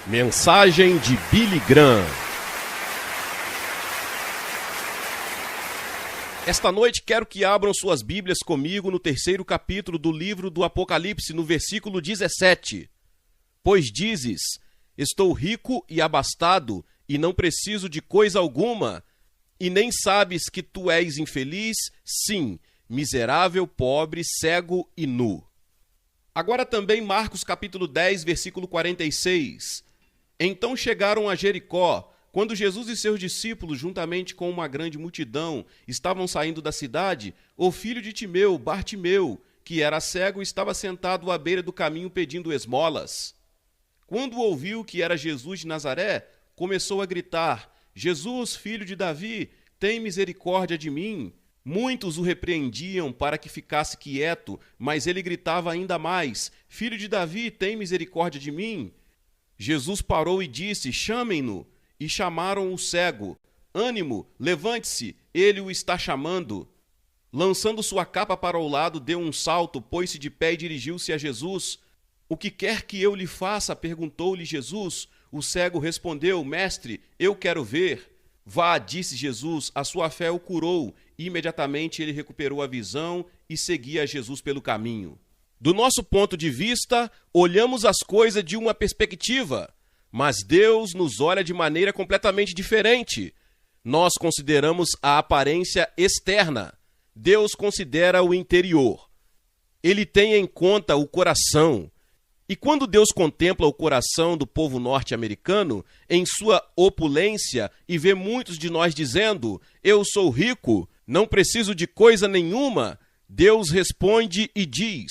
Mensagem de Billy Graham. Esta noite quero que abram suas Bíblias comigo no 3º capítulo do livro do Apocalipse, no versículo 17. Pois dizes, estou rico e abastado, e não preciso de coisa alguma, e nem sabes que tu és infeliz, sim, miserável, pobre, cego e nu. Agora também Marcos capítulo 10, versículo 46. Então chegaram a Jericó. Quando Jesus e seus discípulos, juntamente com uma grande multidão, estavam saindo da cidade, o filho de Timeu, Bartimeu, que era cego, estava sentado à beira do caminho pedindo esmolas. Quando ouviu que era Jesus de Nazaré, começou a gritar, Jesus, filho de Davi, tem misericórdia de mim. Muitos o repreendiam para que ficasse quieto, mas ele gritava ainda mais, filho de Davi, tem misericórdia de mim. Jesus parou e disse, chamem-no. E chamaram o cego. Ânimo, levante-se, ele o está chamando. Lançando sua capa para o lado, deu um salto, pôs-se de pé e dirigiu-se a Jesus. O que quer que eu lhe faça? Perguntou-lhe Jesus. O cego respondeu, mestre, eu quero ver. Vá, disse Jesus, a sua fé o curou. Imediatamente ele recuperou a visão e seguia Jesus pelo caminho. Do nosso ponto de vista, olhamos as coisas de uma perspectiva, mas Deus nos olha de maneira completamente diferente. Nós consideramos a aparência externa, Deus considera o interior. Ele tem em conta o coração. E quando Deus contempla o coração do povo norte-americano, em sua opulência, e vê muitos de nós dizendo, eu sou rico, não preciso de coisa nenhuma, Deus responde e diz,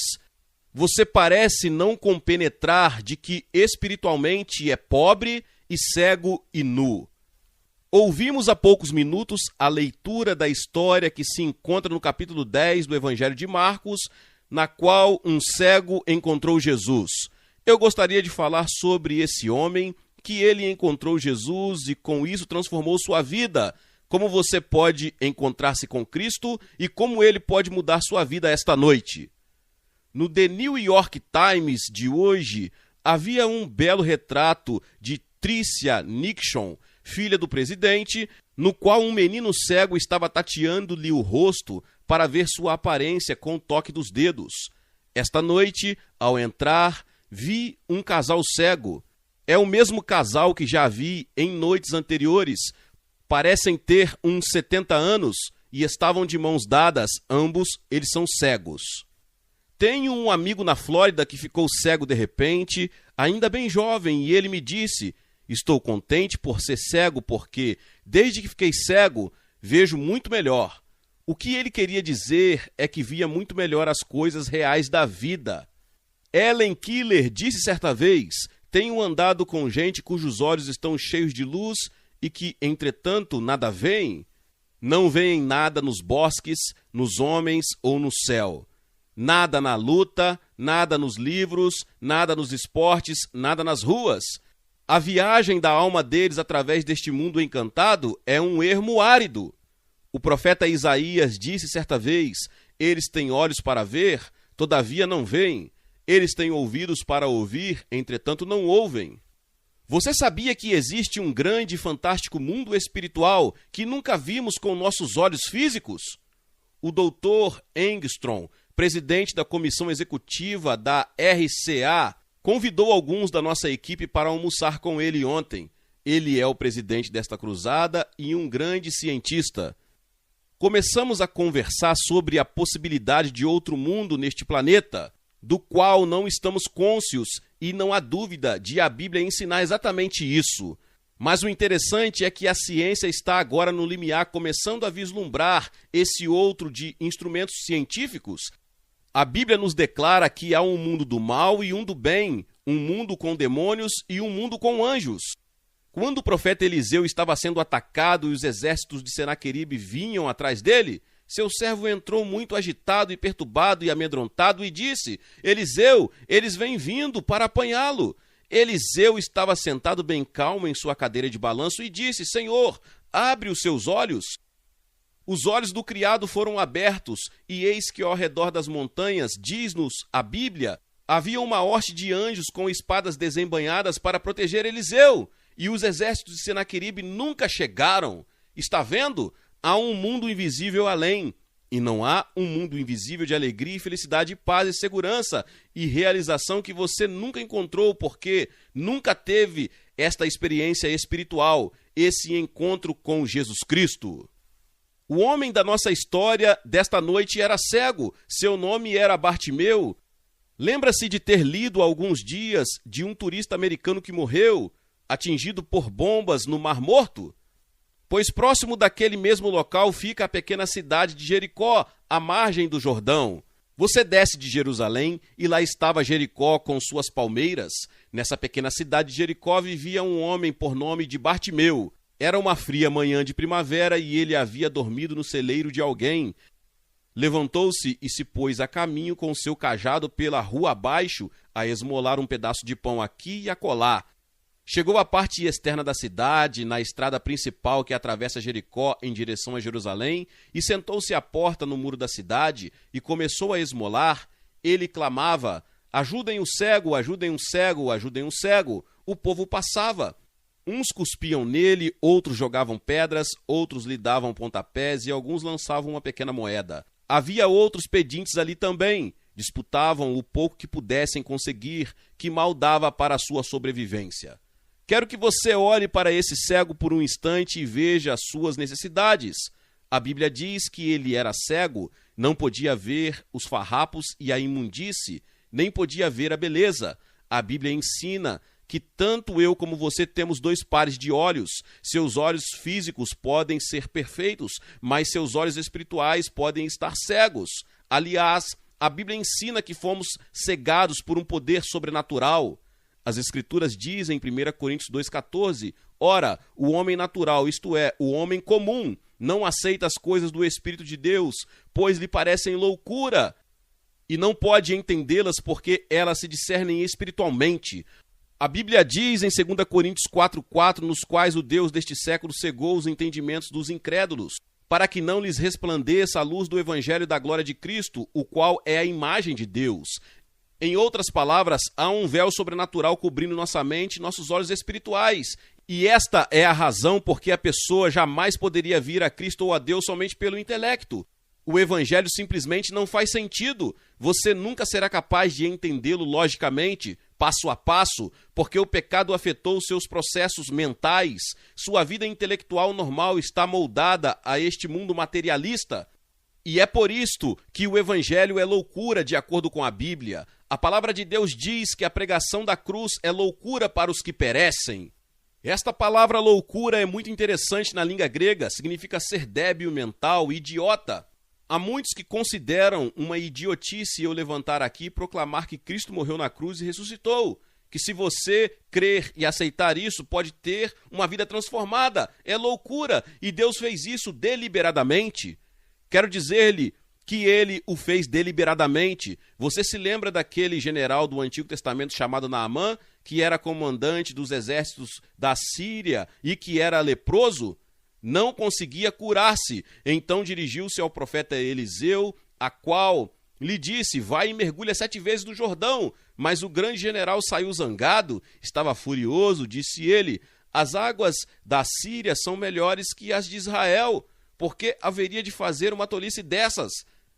você parece não compenetrar de que espiritualmente é pobre e cego e nu. Ouvimos há poucos minutos a leitura da história que se encontra no capítulo 10 do Evangelho de Marcos, na qual um cego encontrou Jesus. Eu gostaria de falar sobre esse homem, que ele encontrou Jesus e com isso transformou sua vida. Como você pode encontrar-se com Cristo e como ele pode mudar sua vida esta noite. No The New York Times de hoje, havia um belo retrato de Tricia Nixon, filha do presidente, no qual um menino cego estava tateando-lhe o rosto para ver sua aparência com o toque dos dedos. Esta noite, ao entrar, vi um casal cego. É o mesmo casal que já vi em noites anteriores. Parecem ter uns 70 anos e estavam de mãos dadas, ambos eles são cegos. Tenho um amigo na Flórida que ficou cego de repente, ainda bem jovem, e ele me disse, estou contente por ser cego porque, desde que fiquei cego, vejo muito melhor. O que ele queria dizer é que via muito melhor as coisas reais da vida. Helen Keller disse certa vez, tenho andado com gente cujos olhos estão cheios de luz e que, entretanto, nada veem. Não veem nada nos bosques, nos homens ou no céu. Nada na luta, nada nos livros, nada nos esportes, nada nas ruas. A viagem da alma deles através deste mundo encantado é um ermo árido. O profeta Isaías disse certa vez, eles têm olhos para ver, todavia não veem. Eles têm ouvidos para ouvir, entretanto não ouvem. Você sabia que existe um grande e fantástico mundo espiritual que nunca vimos com nossos olhos físicos? O Dr. Engstrom, presidente da comissão executiva da RCA, convidou alguns da nossa equipe para almoçar com ele ontem. Ele é o presidente desta cruzada e um grande cientista. Começamos a conversar sobre a possibilidade de outro mundo neste planeta, do qual não estamos cônscios e não há dúvida de a Bíblia ensinar exatamente isso. Mas o interessante é que a ciência está agora no limiar começando a vislumbrar esse outro de instrumentos científicos. A Bíblia nos declara que há um mundo do mal e um do bem, um mundo com demônios e um mundo com anjos. Quando o profeta Eliseu estava sendo atacado e os exércitos de Senaqueribe vinham atrás dele, seu servo entrou muito agitado e perturbado e amedrontado e disse, Eliseu, eles vêm vindo para apanhá-lo. Eliseu estava sentado bem calmo em sua cadeira de balanço e disse, Senhor, abre os seus olhos. Os olhos do criado foram abertos, e eis que ao redor das montanhas, diz-nos a Bíblia, Havia uma hoste de anjos com espadas desembainhadas para proteger Eliseu, e os exércitos de Senaqueribe nunca chegaram. Está vendo? Há um mundo invisível além. E não há um mundo invisível de alegria e felicidade, paz e segurança e realização que você nunca encontrou, porque nunca teve esta experiência espiritual, esse encontro com Jesus Cristo. O homem da nossa história desta noite era cego, seu nome era Bartimeu. Lembra-se de ter lido há alguns dias de um turista americano que morreu, atingido por bombas no Mar Morto? Pois próximo daquele mesmo local fica a pequena cidade de Jericó, à margem do Jordão. Você desce de Jerusalém e lá estava Jericó com suas palmeiras. Nessa pequena cidade de Jericó vivia um homem por nome de Bartimeu. Era uma fria manhã de primavera e ele havia dormido no celeiro de alguém. Levantou-se e se pôs a caminho com seu cajado pela rua abaixo, a esmolar um pedaço de pão aqui e acolá. Chegou à parte externa da cidade, na estrada principal que atravessa Jericó em direção a Jerusalém, e sentou-se à porta no muro da cidade e começou a esmolar. Ele clamava: ajudem o cego, ajudem o cego, ajudem o cego. O povo passava. Uns cuspiam nele, outros jogavam pedras, outros lhe davam pontapés e alguns lançavam uma pequena moeda. Havia outros pedintes ali também. Disputavam o pouco que pudessem conseguir, que mal dava para a sua sobrevivência. Quero que você olhe para esse cego por um instante e veja as suas necessidades. A Bíblia diz que ele era cego, não podia ver os farrapos e a imundície, nem podia ver a beleza. A Bíblia ensina que tanto eu como você temos dois pares de olhos. Seus olhos físicos podem ser perfeitos, mas seus olhos espirituais podem estar cegos. Aliás, a Bíblia ensina que fomos cegados por um poder sobrenatural. As Escrituras dizem em 1 Coríntios 2,14, ora, o homem natural, isto é, o homem comum, não aceita as coisas do Espírito de Deus, pois lhe parecem loucura, e não pode entendê-las porque elas se discernem espiritualmente. A Bíblia diz em 2 Coríntios 4,4, nos quais o Deus deste século cegou os entendimentos dos incrédulos, para que não lhes resplandeça a luz do Evangelho da glória de Cristo, o qual é a imagem de Deus. Em outras palavras, há um véu sobrenatural cobrindo nossa mente e nossos olhos espirituais. E esta é a razão por que a pessoa jamais poderia vir a Cristo ou a Deus somente pelo intelecto. O Evangelho simplesmente não faz sentido. Você nunca será capaz de entendê-lo logicamente, passo a passo, porque o pecado afetou seus processos mentais. Sua vida intelectual normal está moldada a este mundo materialista. E é por isto que o Evangelho é loucura, de acordo com a Bíblia. A palavra de Deus diz que a pregação da cruz é loucura para os que perecem. Esta palavra loucura é muito interessante na língua grega, significa ser débil mental, idiota. Há muitos que consideram uma idiotice eu levantar aqui e proclamar que Cristo morreu na cruz e ressuscitou. Que se você crer e aceitar isso, pode ter uma vida transformada. É loucura, e Deus fez isso deliberadamente. Quero dizer-lhe que ele o fez deliberadamente. Você se lembra daquele general do Antigo Testamento chamado Naamã, que era comandante dos exércitos da Síria e que era leproso? Não conseguia curar-se. Então dirigiu-se ao profeta Eliseu, a qual lhe disse: vai e mergulha 7 vezes no Jordão. Mas o grande general saiu zangado, estava furioso, disse ele: as águas da Síria são melhores que as de Israel. Por que haveria de fazer uma tolice dessas?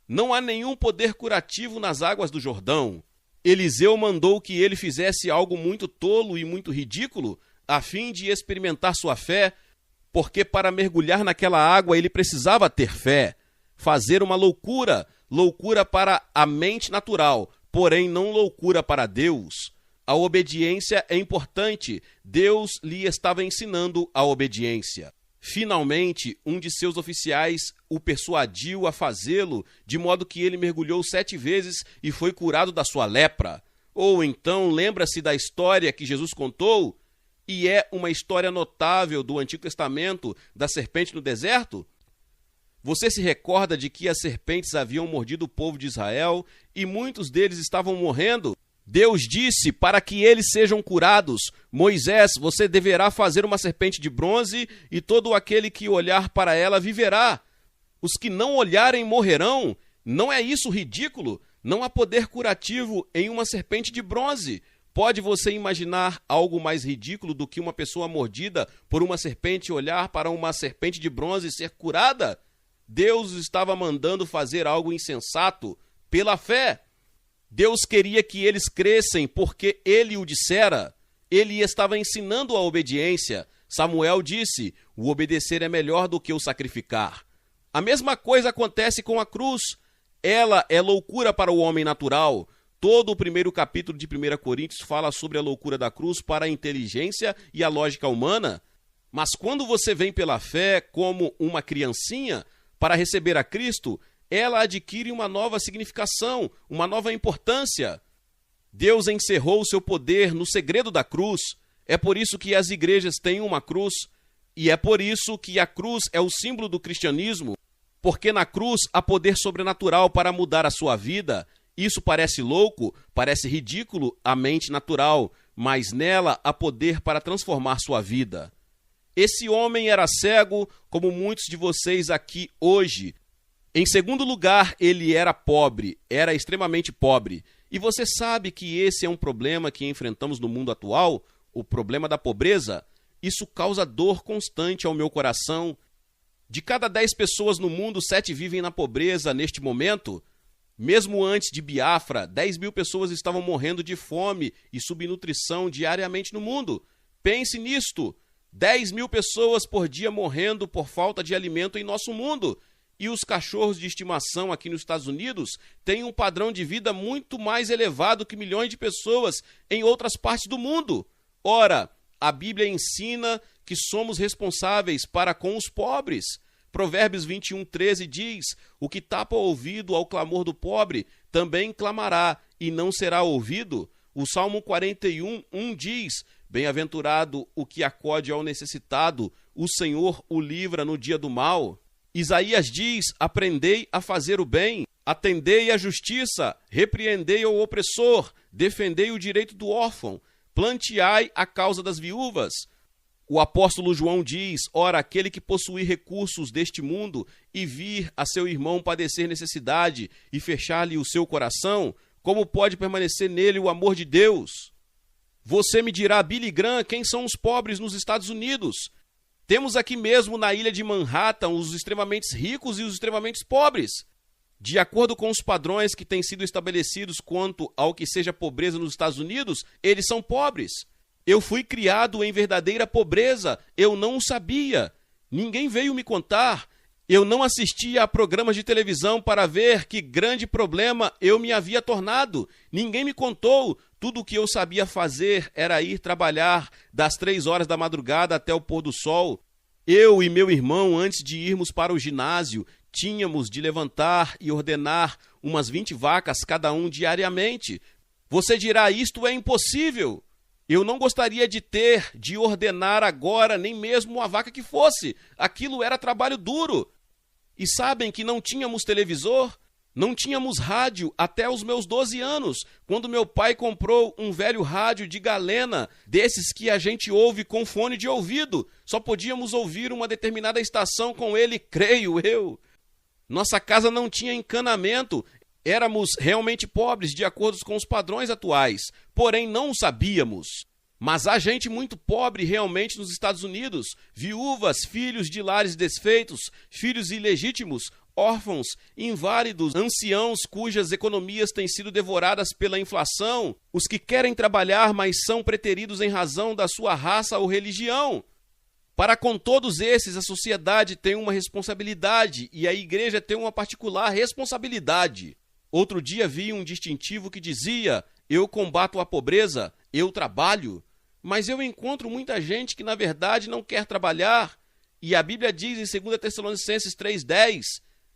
Não há nenhum poder curativo nas águas do Jordão. Eliseu mandou que ele fizesse algo muito tolo e muito ridículo, a fim de experimentar sua fé, porque para mergulhar naquela água ele precisava ter fé. Fazer uma loucura, loucura para a mente natural, porém não loucura para Deus. A obediência é importante. Deus lhe estava ensinando a obediência. Finalmente, um de seus oficiais o persuadiu a fazê-lo, de modo que ele mergulhou 7 vezes e foi curado da sua lepra. Ou então, lembra-se da história que Jesus contou? E é uma história notável do Antigo Testamento, da serpente no deserto? Você se recorda de que as serpentes haviam mordido o povo de Israel e muitos deles estavam morrendo? Deus disse para que eles sejam curados: Moisés, você deverá fazer uma serpente de bronze e todo aquele que olhar para ela viverá. Os que não olharem morrerão. Não é isso ridículo? Não há poder curativo em uma serpente de bronze. Pode você imaginar algo mais ridículo do que uma pessoa mordida por uma serpente olhar para uma serpente de bronze e ser curada? Deus estava mandando fazer algo insensato pela fé. Deus queria que eles crescem porque ele o dissera. Ele estava ensinando a obediência. Samuel disse: o obedecer é melhor do que o sacrificar. A mesma coisa acontece com a cruz. Ela é loucura para o homem natural. Todo o primeiro capítulo de 1 Coríntios fala sobre a loucura da cruz para a inteligência e a lógica humana. Mas quando você vem pela fé como uma criancinha para receber a Cristo, ela adquire uma nova significação, uma nova importância. Deus encerrou o seu poder no segredo da cruz. É por isso que as igrejas têm uma cruz. E é por isso que a cruz é o símbolo do cristianismo. Porque na cruz há poder sobrenatural para mudar a sua vida. Isso parece louco, parece ridículo à mente natural, mas nela há poder para transformar sua vida. Esse homem era cego, como muitos de vocês aqui hoje. Em segundo lugar, ele era pobre, era extremamente pobre. E você sabe que esse é um problema que enfrentamos no mundo atual, o problema da pobreza. Isso causa dor constante ao meu coração. De cada 10 pessoas no mundo, 7 vivem na pobreza neste momento. Mesmo antes de Biafra, 10.000 pessoas estavam morrendo de fome e subnutrição diariamente no mundo. Pense nisto, 10.000 pessoas por dia morrendo por falta de alimento em nosso mundo. E os cachorros de estimação aqui nos Estados Unidos têm um padrão de vida muito mais elevado que milhões de pessoas em outras partes do mundo. Ora, a Bíblia ensina que somos responsáveis para com os pobres. Provérbios 21:13 diz: o que tapa o ouvido ao clamor do pobre, também clamará, e não será ouvido. O Salmo 41:1 diz: bem-aventurado o que acode ao necessitado, o Senhor o livra no dia do mal. Isaías diz: aprendei a fazer o bem, atendei à justiça, repreendei ao opressor, defendei o direito do órfão, planteai a causa das viúvas. O apóstolo João diz: ora, aquele que possuir recursos deste mundo e vir a seu irmão padecer necessidade e fechar-lhe o seu coração, como pode permanecer nele o amor de Deus? Você me dirá, Billy Graham, quem são os pobres nos Estados Unidos? Temos aqui mesmo na ilha de Manhattan os extremamente ricos e os extremamente pobres. De acordo com os padrões que têm sido estabelecidos quanto ao que seja pobreza nos Estados Unidos, eles são pobres. Eu fui criado em verdadeira pobreza, eu não o sabia. Ninguém veio me contar. Eu não assistia a programas de televisão para ver que grande problema eu me havia tornado. Ninguém me contou. Tudo o que eu sabia fazer era ir trabalhar das 3 horas da madrugada até o pôr do sol. Eu e meu irmão, antes de irmos para o ginásio, tínhamos de levantar e ordenar umas 20 vacas cada um diariamente. Você dirá, isto é impossível. Eu não gostaria de ordenar agora nem mesmo uma vaca que fosse. Aquilo era trabalho duro. E sabem que não tínhamos televisor? Não tínhamos rádio até os meus 12 anos, quando meu pai comprou um velho rádio de galena, desses que a gente ouve com fone de ouvido. Só podíamos ouvir uma determinada estação com ele, creio eu. Nossa casa não tinha encanamento. Éramos realmente pobres de acordo com os padrões atuais, porém não o sabíamos. Mas há gente muito pobre realmente nos Estados Unidos, viúvas, filhos de lares desfeitos, filhos ilegítimos, órfãos, inválidos, anciãos cujas economias têm sido devoradas pela inflação, os que querem trabalhar, mas são preteridos em razão da sua raça ou religião. Para com todos esses, a sociedade tem uma responsabilidade e a igreja tem uma particular responsabilidade. Outro dia vi um distintivo que dizia: eu combato a pobreza, eu trabalho. Mas eu encontro muita gente que na verdade não quer trabalhar. E a Bíblia diz em 2 Tessalonicenses 3:10,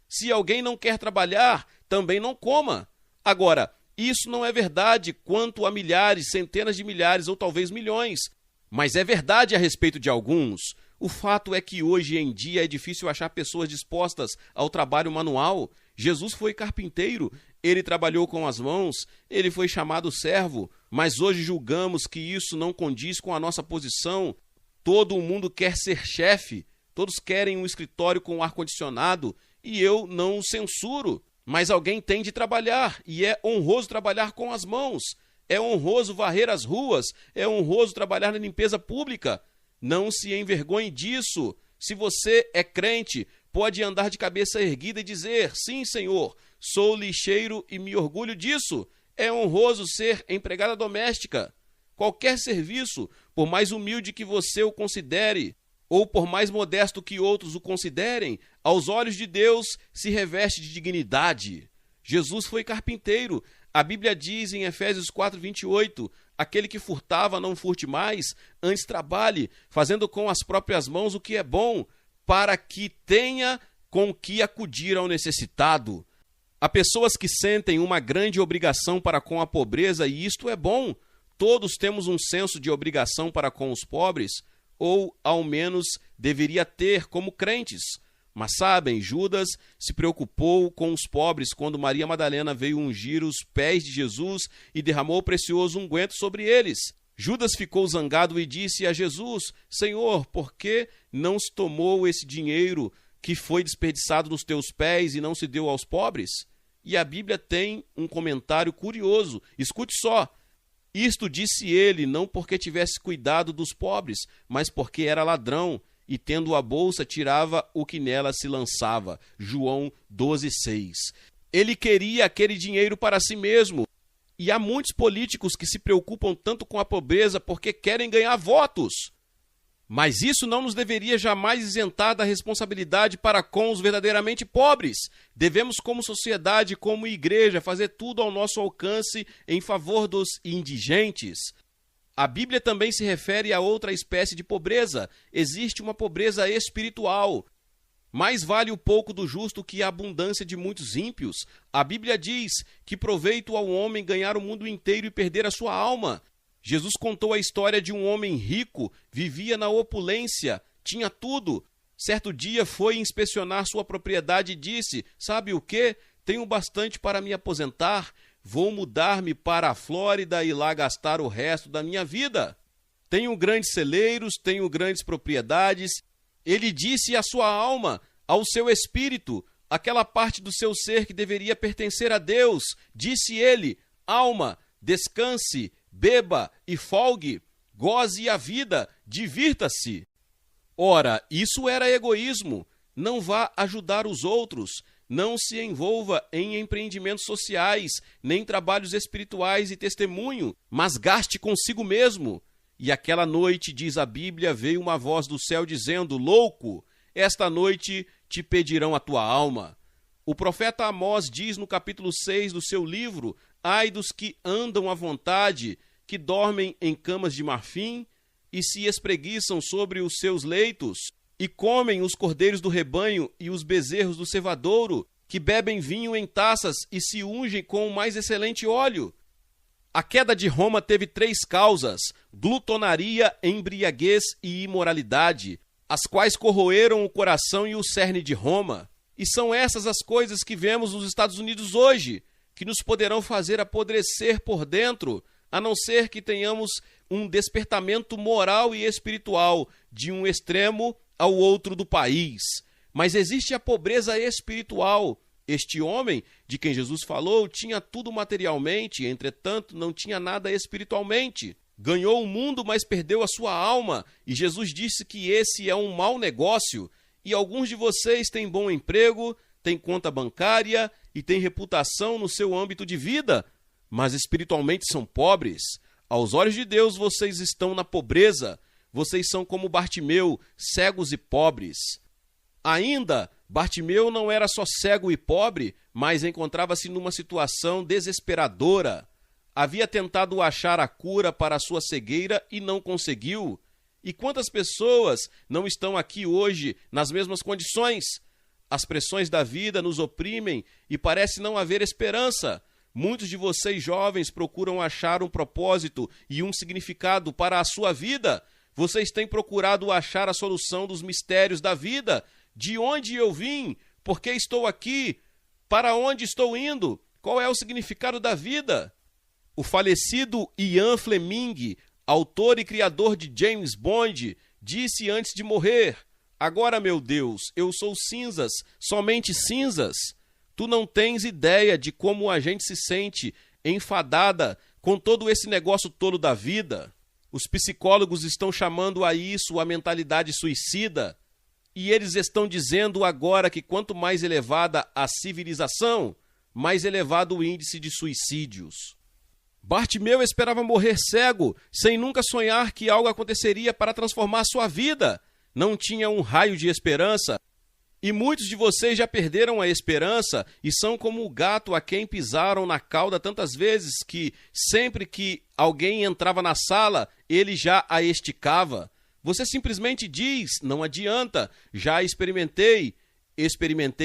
se alguém não quer trabalhar, também não coma. Agora, isso não é verdade quanto a milhares, centenas de milhares ou talvez milhões. Mas é verdade a respeito de alguns. O fato é que hoje em dia é difícil achar pessoas dispostas ao trabalho manual. Jesus foi carpinteiro, ele trabalhou com as mãos, ele foi chamado servo, mas hoje julgamos que isso não condiz com a nossa posição. Todo mundo quer ser chefe, todos querem um escritório com ar-condicionado, e eu não o censuro. Mas alguém tem de trabalhar, e é honroso trabalhar com as mãos. É honroso varrer as ruas, é honroso trabalhar na limpeza pública. Não se envergonhe disso. Se você é crente, pode andar de cabeça erguida e dizer: sim, Senhor, sou lixeiro e me orgulho disso. É honroso ser empregada doméstica. Qualquer serviço, por mais humilde que você o considere, ou por mais modesto que outros o considerem, aos olhos de Deus se reveste de dignidade. Jesus foi carpinteiro. A Bíblia diz em Efésios 4:28, aquele que furtava não furte mais, antes trabalhe, fazendo com as próprias mãos o que é bom, para que tenha com que acudir ao necessitado. Há pessoas que sentem uma grande obrigação para com a pobreza, e isto é bom. Todos temos um senso de obrigação para com os pobres, ou ao menos deveria ter como crentes. Mas sabem, Judas se preocupou com os pobres quando Maria Madalena veio ungir os pés de Jesus e derramou o precioso unguento sobre eles. Judas ficou zangado e disse a Jesus: Senhor, por que não se tomou esse dinheiro que foi desperdiçado nos teus pés e não se deu aos pobres? E a Bíblia tem um comentário curioso. Escute só. Isto disse ele, não porque tivesse cuidado dos pobres, mas porque era ladrão, e tendo a bolsa, tirava o que nela se lançava. João 12:6. Ele queria aquele dinheiro para si mesmo. E há muitos políticos que se preocupam tanto com a pobreza porque querem ganhar votos. Mas isso não nos deveria jamais isentar da responsabilidade para com os verdadeiramente pobres. Devemos, como sociedade, como igreja, fazer tudo ao nosso alcance em favor dos indigentes. A Bíblia também se refere a outra espécie de pobreza. Existe uma pobreza espiritual. Mais vale o pouco do justo que a abundância de muitos ímpios. A Bíblia diz que proveito ao homem ganhar o mundo inteiro e perder a sua alma. Jesus contou a história de um homem rico, vivia na opulência, tinha tudo. Certo dia foi inspecionar sua propriedade e disse: sabe o quê? Tenho bastante para me aposentar. Vou mudar-me para a Flórida e lá gastar o resto da minha vida. Tenho grandes celeiros, tenho grandes propriedades. Ele disse à sua alma, ao seu espírito, aquela parte do seu ser que deveria pertencer a Deus. Disse ele: alma, descanse, beba e folgue, goze a vida, divirta-se. Ora, isso era egoísmo. Não vá ajudar os outros. Não se envolva em empreendimentos sociais, nem trabalhos espirituais e testemunho, mas gaste consigo mesmo. E aquela noite, diz a Bíblia, veio uma voz do céu dizendo: louco, esta noite te pedirão a tua alma. O profeta Amós diz no capítulo 6 do seu livro: ai dos que andam à vontade, que dormem em camas de marfim e se espreguiçam sobre os seus leitos, e comem os cordeiros do rebanho e os bezerros do cevadouro, que bebem vinho em taças e se ungem com o mais excelente óleo. A queda de Roma teve 3 causas: glutonaria, embriaguez e imoralidade, as quais corroeram o coração e o cerne de Roma. E são essas as coisas que vemos nos Estados Unidos hoje, que nos poderão fazer apodrecer por dentro, a não ser que tenhamos um despertamento moral e espiritual de um extremo ao outro do país. Mas existe a pobreza espiritual. Este homem, de quem Jesus falou, tinha tudo materialmente, entretanto não tinha nada espiritualmente. Ganhou o mundo, mas perdeu a sua alma, e Jesus disse que esse é um mau negócio. E alguns de vocês têm bom emprego, têm conta bancária e têm reputação no seu âmbito de vida, mas espiritualmente são pobres. Aos olhos de Deus, vocês estão na pobreza. Vocês são como Bartimeu, cegos e pobres. Ainda, Bartimeu não era só cego e pobre, mas encontrava-se numa situação desesperadora. Havia tentado achar a cura para a sua cegueira e não conseguiu. E quantas pessoas não estão aqui hoje nas mesmas condições? As pressões da vida nos oprimem e parece não haver esperança. Muitos de vocês jovens procuram achar um propósito e um significado para a sua vida. Vocês têm procurado achar a solução dos mistérios da vida. De onde eu vim? Por que estou aqui? Para onde estou indo? Qual é o significado da vida? O falecido Ian Fleming, autor e criador de James Bond, disse antes de morrer: agora, meu Deus, eu sou cinzas, somente cinzas. Tu não tens ideia de como a gente se sente enfadada com todo esse negócio tolo da vida. Os psicólogos estão chamando a isso a mentalidade suicida. E eles estão dizendo agora que quanto mais elevada a civilização, mais elevado o índice de suicídios. Bartimeu esperava morrer cego, sem nunca sonhar que algo aconteceria para transformar sua vida. Não tinha um raio de esperança. E muitos de vocês já perderam a esperança e são como o gato a quem pisaram na cauda tantas vezes que, sempre que alguém entrava na sala, ele já a esticava. Você simplesmente diz, não adianta, já experimentei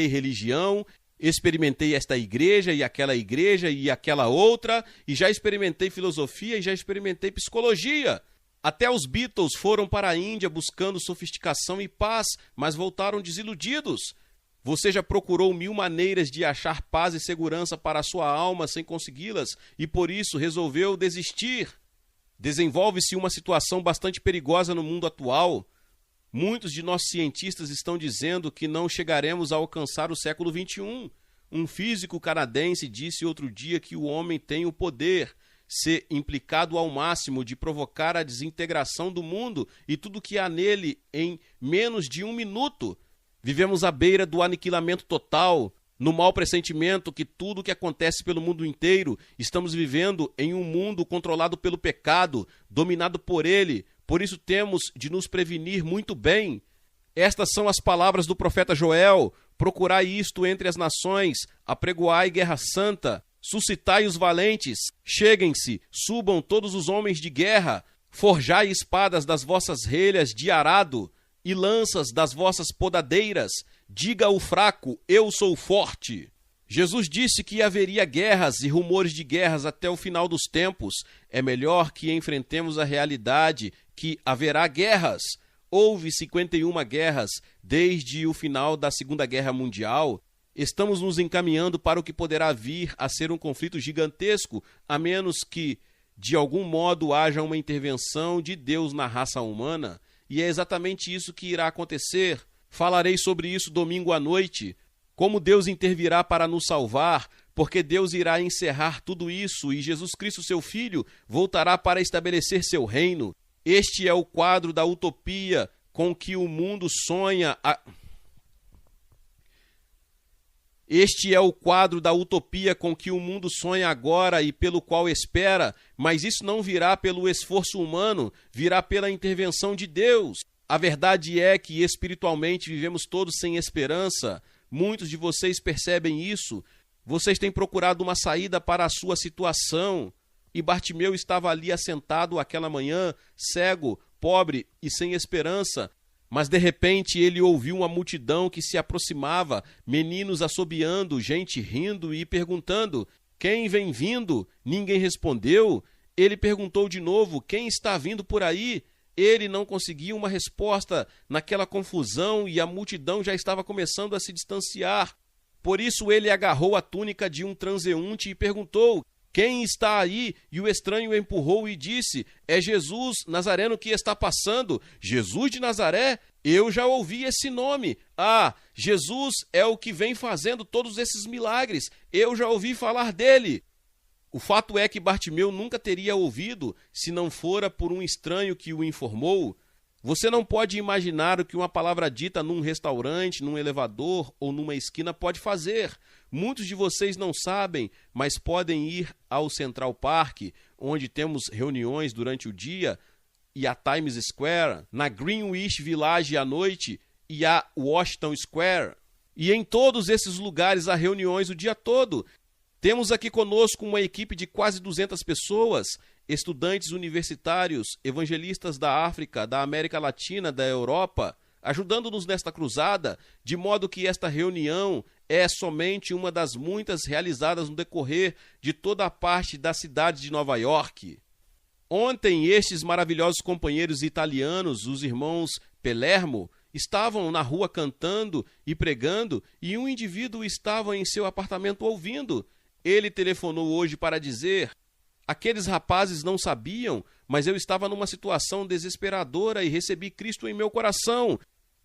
religião, experimentei esta igreja e aquela outra, e já experimentei filosofia e já experimentei psicologia. Até os Beatles foram para a Índia buscando sofisticação e paz, mas voltaram desiludidos. Você já procurou 1000 maneiras de achar paz e segurança para a sua alma sem consegui-las e por isso resolveu desistir. Desenvolve-se uma situação bastante perigosa no mundo atual. Muitos de nossos cientistas estão dizendo que não chegaremos a alcançar o século XXI. Um físico canadense disse outro dia que o homem tem o poder ser implicado ao máximo de provocar a desintegração do mundo e tudo que há nele em menos de 1 minuto. Vivemos à beira do aniquilamento total, no mau pressentimento que tudo que acontece pelo mundo inteiro, estamos vivendo em um mundo controlado pelo pecado, dominado por ele, por isso temos de nos prevenir muito bem. Estas são as palavras do profeta Joel: procurai isto entre as nações, apregoai guerra santa, suscitai os valentes, cheguem-se, subam todos os homens de guerra, forjai espadas das vossas relhas de arado e lanças das vossas podadeiras, diga ao fraco, eu sou forte. Jesus disse que haveria guerras e rumores de guerras até o final dos tempos. É melhor que enfrentemos a realidade que haverá guerras. Houve 51 guerras desde o final da Segunda Guerra Mundial. Estamos nos encaminhando para o que poderá vir a ser um conflito gigantesco, a menos que, de algum modo, haja uma intervenção de Deus na raça humana. E é exatamente isso que irá acontecer. Falarei sobre isso domingo à noite. Como Deus intervirá para nos salvar, porque Deus irá encerrar tudo isso e Jesus Cristo, seu Filho, voltará para estabelecer seu reino. Este é o quadro da utopia com que o mundo sonha. Este é o quadro da utopia com que o mundo sonha agora e pelo qual espera, mas isso não virá pelo esforço humano, virá pela intervenção de Deus. A verdade é que espiritualmente vivemos todos sem esperança. Muitos de vocês percebem isso. Vocês têm procurado uma saída para a sua situação. E Bartimeu estava ali assentado aquela manhã, cego, pobre e sem esperança. Mas de repente ele ouviu uma multidão que se aproximava, meninos assobiando, gente rindo e perguntando: quem vem vindo? Ninguém respondeu. Ele perguntou de novo: quem está vindo por aí? Ele não conseguia uma resposta naquela confusão e a multidão já estava começando a se distanciar. Por isso ele agarrou a túnica de um transeunte e perguntou: quem está aí? E o estranho o empurrou e disse: é Jesus Nazareno que está passando. Jesus de Nazaré? Eu já ouvi esse nome. Ah, Jesus é o que vem fazendo todos esses milagres. Eu já ouvi falar dele. O fato é que Bartimeu nunca teria ouvido se não fora por um estranho que o informou. Você não pode imaginar o que uma palavra dita num restaurante, num elevador ou numa esquina pode fazer. Muitos de vocês não sabem, mas podem ir ao Central Park, onde temos reuniões durante o dia, e a Times Square, na Greenwich Village à noite e a Washington Square. E em todos esses lugares há reuniões o dia todo. Temos aqui conosco uma equipe de quase 200 pessoas, estudantes universitários, evangelistas da África, da América Latina, da Europa, ajudando-nos nesta cruzada, de modo que esta reunião é somente uma das muitas realizadas no decorrer de toda a parte da cidade de Nova York. Ontem, estes maravilhosos companheiros italianos, os irmãos Palermo, estavam na rua cantando e pregando e um indivíduo estava em seu apartamento ouvindo. Ele telefonou hoje para dizer: aqueles rapazes não sabiam, mas eu estava numa situação desesperadora e recebi Cristo em meu coração.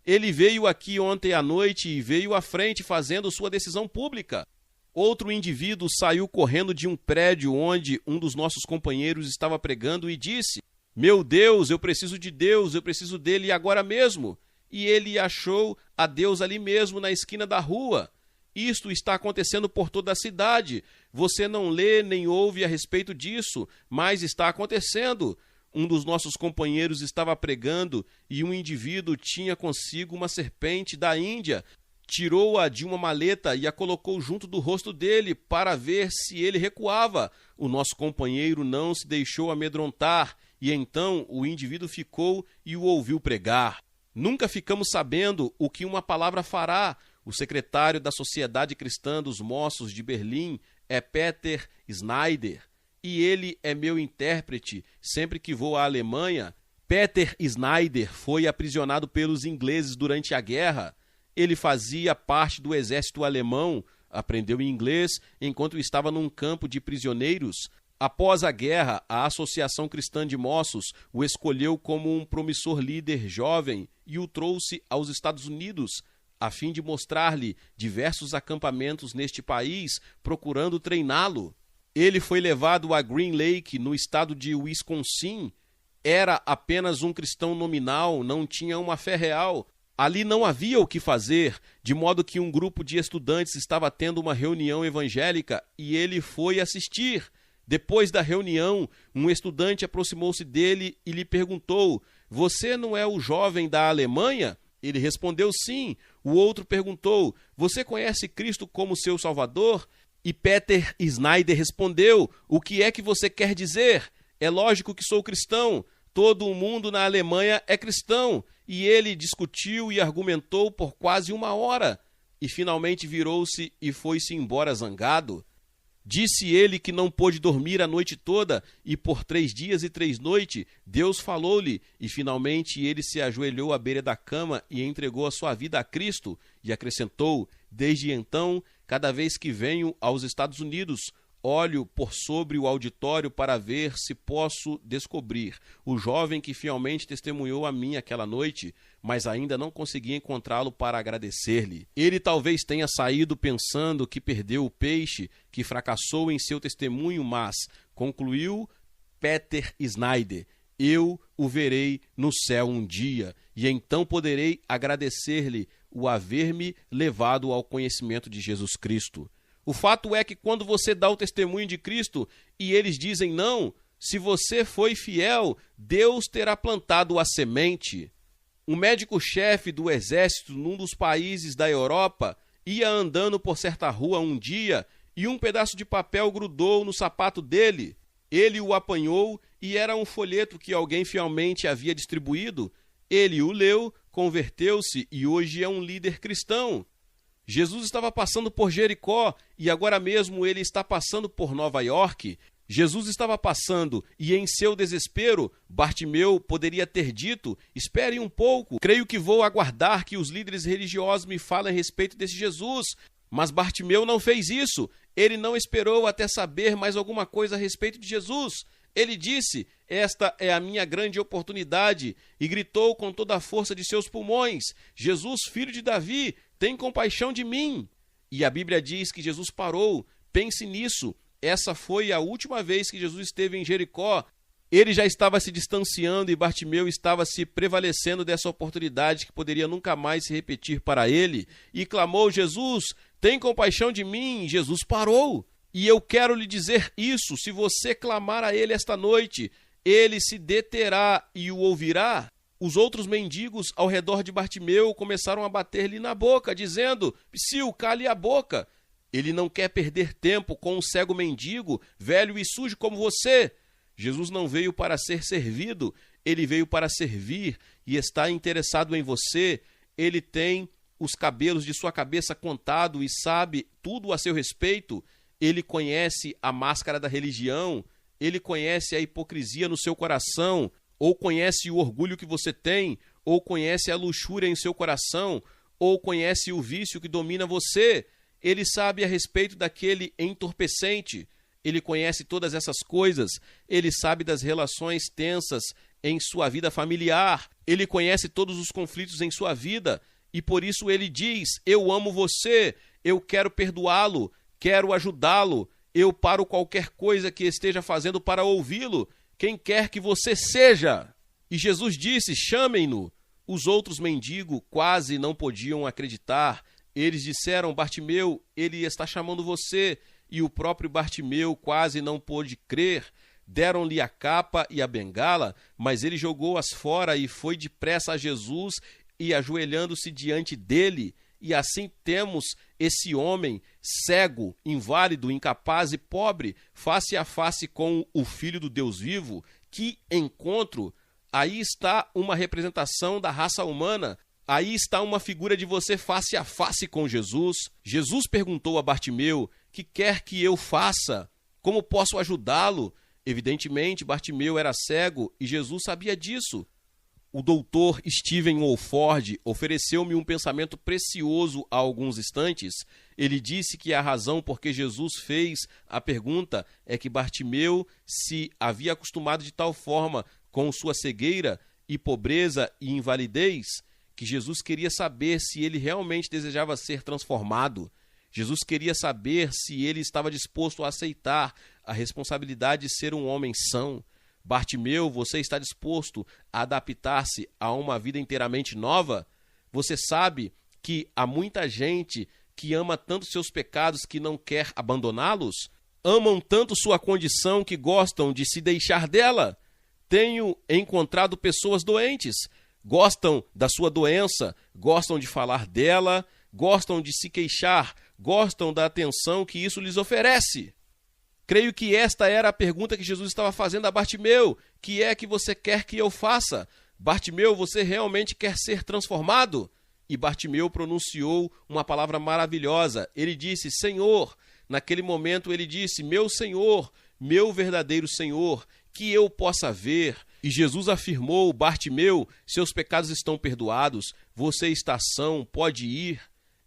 Ele veio aqui ontem à noite e veio à frente fazendo sua decisão pública. Outro indivíduo saiu correndo de um prédio onde um dos nossos companheiros estava pregando e disse: meu Deus, eu preciso de Deus, eu preciso dele agora mesmo. E ele achou a Deus ali mesmo na esquina da rua. Isto está acontecendo por toda a cidade. Você não lê nem ouve a respeito disso, mas está acontecendo. Um dos nossos companheiros estava pregando e um indivíduo tinha consigo uma serpente da Índia. Tirou-a de uma maleta e a colocou junto do rosto dele para ver se ele recuava. O nosso companheiro não se deixou amedrontar e então o indivíduo ficou e o ouviu pregar. Nunca ficamos sabendo o que uma palavra fará. O secretário da Sociedade Cristã dos Moços de Berlim é Peter Schneider e ele é meu intérprete sempre que vou à Alemanha. Peter Schneider foi aprisionado pelos ingleses durante a guerra. Ele fazia parte do exército alemão, aprendeu inglês enquanto estava num campo de prisioneiros. Após a guerra, a Associação Cristã de Moços o escolheu como um promissor líder jovem e o trouxe aos Estados Unidos, a fim de mostrar-lhe diversos acampamentos neste país, procurando treiná-lo. Ele foi levado a Green Lake, no estado de Wisconsin. Era apenas um cristão nominal, não tinha uma fé real. Ali não havia o que fazer, de modo que um grupo de estudantes estava tendo uma reunião evangélica e ele foi assistir. Depois da reunião, um estudante aproximou-se dele e lhe perguntou: você não é o jovem da Alemanha? Ele respondeu sim. O outro perguntou: você conhece Cristo como seu Salvador? E Peter Schneider respondeu: o que é que você quer dizer? É lógico que sou cristão. Todo o mundo na Alemanha é cristão. E ele discutiu e argumentou por quase 1 hora. E finalmente virou-se e foi-se embora zangado. Disse ele que não pôde dormir a noite toda, e por 3 dias e 3 noites Deus falou-lhe, e finalmente ele se ajoelhou à beira da cama e entregou a sua vida a Cristo, e acrescentou: desde então, cada vez que venho aos Estados Unidos, olho por sobre o auditório para ver se posso descobrir o jovem que fielmente testemunhou a mim aquela noite, mas ainda não consegui encontrá-lo para agradecer-lhe. Ele talvez tenha saído pensando que perdeu o peixe, que fracassou em seu testemunho, mas, concluiu Peter Schneider, eu o verei no céu um dia, e então poderei agradecer-lhe o haver-me levado ao conhecimento de Jesus Cristo. O fato é que quando você dá o testemunho de Cristo e eles dizem não, se você foi fiel, Deus terá plantado a semente. Um médico-chefe do exército num dos países da Europa ia andando por certa rua um dia e um pedaço de papel grudou no sapato dele. Ele o apanhou e era um folheto que alguém fielmente havia distribuído. Ele o leu, converteu-se e hoje é um líder cristão. Jesus estava passando por Jericó e agora mesmo ele está passando por Nova York. Jesus estava passando e em seu desespero, Bartimeu poderia ter dito: espere um pouco, creio que vou aguardar que os líderes religiosos me falem a respeito desse Jesus. Mas Bartimeu não fez isso. Ele não esperou até saber mais alguma coisa a respeito de Jesus. Ele disse: esta é a minha grande oportunidade, e gritou com toda a força de seus pulmões: Jesus, filho de Davi, tem compaixão de mim. E a Bíblia diz que Jesus parou. Pense nisso. Essa foi a última vez que Jesus esteve em Jericó. Ele já estava se distanciando e Bartimeu estava se prevalecendo dessa oportunidade que poderia nunca mais se repetir para ele. E clamou: Jesus, tem compaixão de mim. Jesus parou. E eu quero lhe dizer isso: se você clamar a ele esta noite, ele se deterá e o ouvirá. Os outros mendigos ao redor de Bartimeu começaram a bater-lhe na boca, dizendo: Psiu, cale a boca. Ele não quer perder tempo com um cego mendigo, velho e sujo como você. Jesus não veio para ser servido, ele veio para servir e está interessado em você. Ele tem os cabelos de sua cabeça contado e sabe tudo a seu respeito. Ele conhece a máscara da religião, ele conhece a hipocrisia no seu coração, ou conhece o orgulho que você tem, ou conhece a luxúria em seu coração, ou conhece o vício que domina você. Ele sabe a respeito daquele entorpecente, ele conhece todas essas coisas, ele sabe das relações tensas em sua vida familiar, ele conhece todos os conflitos em sua vida, e por isso ele diz: eu amo você, eu quero perdoá-lo, quero ajudá-lo, eu paro qualquer coisa que esteja fazendo para ouvi-lo, quem quer que você seja. E Jesus disse: chamem-no. Os outros mendigos quase não podiam acreditar. Eles disseram: Bartimeu, ele está chamando você. E o próprio Bartimeu quase não pôde crer. Deram-lhe a capa e a bengala, mas ele jogou-as fora e foi depressa a Jesus e ajoelhando-se diante dele. E assim temos esse homem cego, inválido, incapaz e pobre, face a face com o Filho do Deus vivo. Que encontro! Aí está uma representação da raça humana. Aí está uma figura de você face a face com Jesus. Jesus perguntou a Bartimeu: que quer que eu faça? Como posso ajudá-lo? Evidentemente, Bartimeu era cego e Jesus sabia disso. O doutor Stephen Wolford ofereceu-me um pensamento precioso há alguns instantes. Ele disse que a razão por que Jesus fez a pergunta é que Bartimeu se havia acostumado de tal forma com sua cegueira e pobreza e invalidez, que Jesus queria saber se ele realmente desejava ser transformado. Jesus queria saber se ele estava disposto a aceitar a responsabilidade de ser um homem são. Bartimeu, você está disposto a adaptar-se a uma vida inteiramente nova? Você sabe que há muita gente que ama tanto seus pecados que não quer abandoná-los? Amam tanto sua condição que gostam de se deixar dela? Tenho encontrado pessoas doentes, gostam da sua doença, gostam de falar dela, gostam de se queixar, gostam da atenção que isso lhes oferece. Creio que esta era a pergunta que Jesus estava fazendo a Bartimeu: que é que você quer que eu faça? Bartimeu, você realmente quer ser transformado? E Bartimeu pronunciou uma palavra maravilhosa. Ele disse: Senhor. Naquele momento ele disse: meu Senhor, meu verdadeiro Senhor, que eu possa ver. E Jesus afirmou: Bartimeu, seus pecados estão perdoados, você está são, pode ir.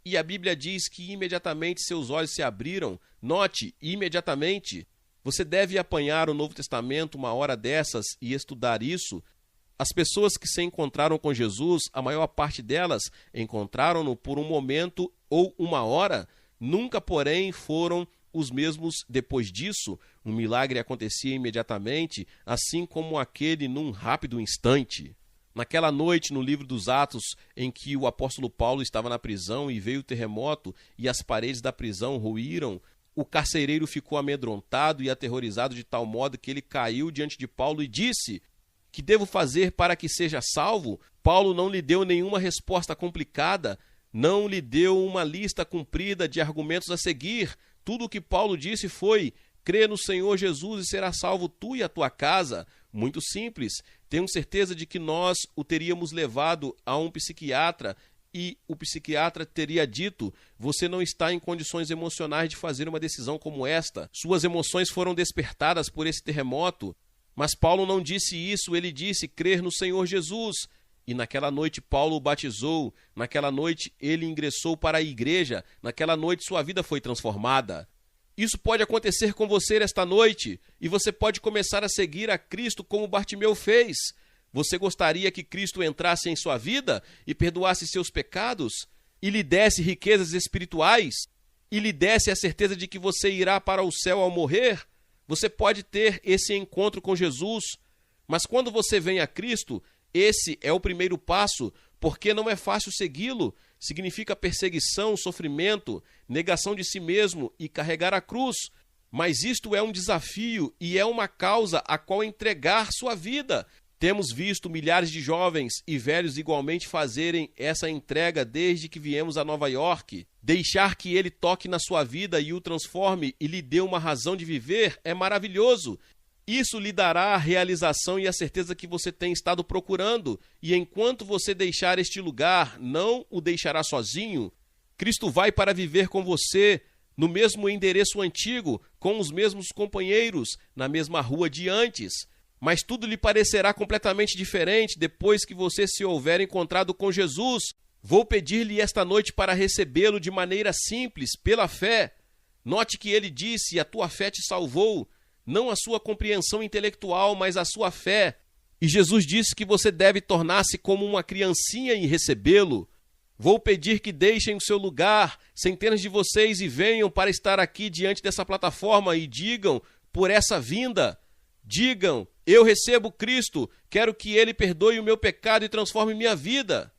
E a Bíblia diz que imediatamente seus olhos se abriram. Note, imediatamente. Você deve apanhar o Novo Testamento uma hora dessas e estudar isso. As pessoas que se encontraram com Jesus, a maior parte delas encontraram-no por um momento ou uma hora. Nunca, porém, foram os mesmos depois disso. Um milagre acontecia imediatamente, assim como aquele num rápido instante. Naquela noite, no livro dos Atos, em que o apóstolo Paulo estava na prisão e veio o terremoto e as paredes da prisão ruíram, o carcereiro ficou amedrontado e aterrorizado de tal modo que ele caiu diante de Paulo e disse: que devo fazer para que seja salvo? Paulo não lhe deu nenhuma resposta complicada, não lhe deu uma lista comprida de argumentos a seguir. Tudo o que Paulo disse foi: crê no Senhor Jesus e será salvo tu e a tua casa. Muito simples. Tenho certeza de que nós o teríamos levado a um psiquiatra e o psiquiatra teria dito: você não está em condições emocionais de fazer uma decisão como esta. Suas emoções foram despertadas por esse terremoto. Mas Paulo não disse isso, ele disse: crer no Senhor Jesus. E naquela noite Paulo o batizou, naquela noite ele ingressou para a igreja, naquela noite sua vida foi transformada. Isso pode acontecer com você esta noite, e você pode começar a seguir a Cristo como Bartimeu fez. Você gostaria que Cristo entrasse em sua vida e perdoasse seus pecados, e lhe desse riquezas espirituais, e lhe desse a certeza de que você irá para o céu ao morrer? Você pode ter esse encontro com Jesus, mas quando você vem a Cristo, esse é o primeiro passo, porque não é fácil segui-lo. Significa perseguição, sofrimento, negação de si mesmo e carregar a cruz. Mas isto é um desafio e é uma causa a qual entregar sua vida. Temos visto milhares de jovens e velhos igualmente fazerem essa entrega desde que viemos a Nova York. Deixar que ele toque na sua vida e o transforme e lhe dê uma razão de viver é maravilhoso. Isso lhe dará a realização e a certeza que você tem estado procurando. E enquanto você deixar este lugar, não o deixará sozinho. Cristo vai para viver com você, no mesmo endereço antigo, com os mesmos companheiros, na mesma rua de antes. Mas tudo lhe parecerá completamente diferente depois que você se houver encontrado com Jesus. Vou pedir-lhe esta noite para recebê-lo de maneira simples, pela fé. Note que ele disse: a tua fé te salvou. Não a sua compreensão intelectual, mas a sua fé. E Jesus disse que você deve tornar-se como uma criancinha e recebê-lo. Vou pedir que deixem o seu lugar, centenas de vocês, e venham para estar aqui diante dessa plataforma e digam por essa vinda. Digam, eu recebo Cristo, quero que Ele perdoe o meu pecado e transforme minha vida.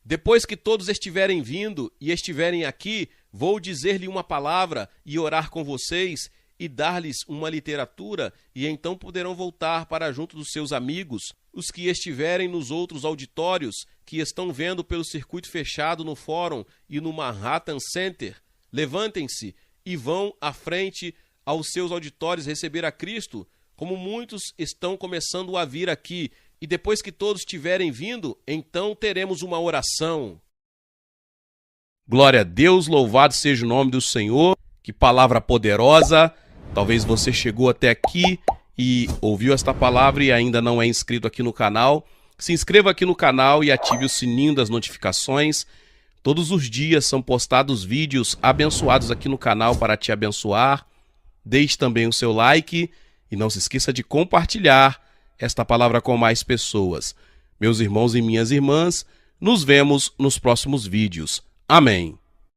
Depois que todos estiverem vindo e estiverem aqui, vou dizer-lhe uma palavra e orar com vocês e dar-lhes uma literatura, e então poderão voltar para junto dos seus amigos, os que estiverem nos outros auditórios, que estão vendo pelo circuito fechado no Fórum e no Manhattan Center. Levantem-se e vão à frente aos seus auditórios receber a Cristo, como muitos estão começando a vir aqui. E depois que todos tiverem vindo, então teremos uma oração. Glória a Deus, louvado seja o nome do Senhor. Que palavra poderosa. Talvez você chegou até aqui e ouviu esta palavra e ainda não é inscrito aqui no canal. Se inscreva aqui no canal e ative o sininho das notificações. Todos os dias são postados vídeos abençoados aqui no canal para te abençoar. Deixe também o seu like e não se esqueça de compartilhar esta palavra com mais pessoas. Meus irmãos e minhas irmãs, nos vemos nos próximos vídeos. Amém.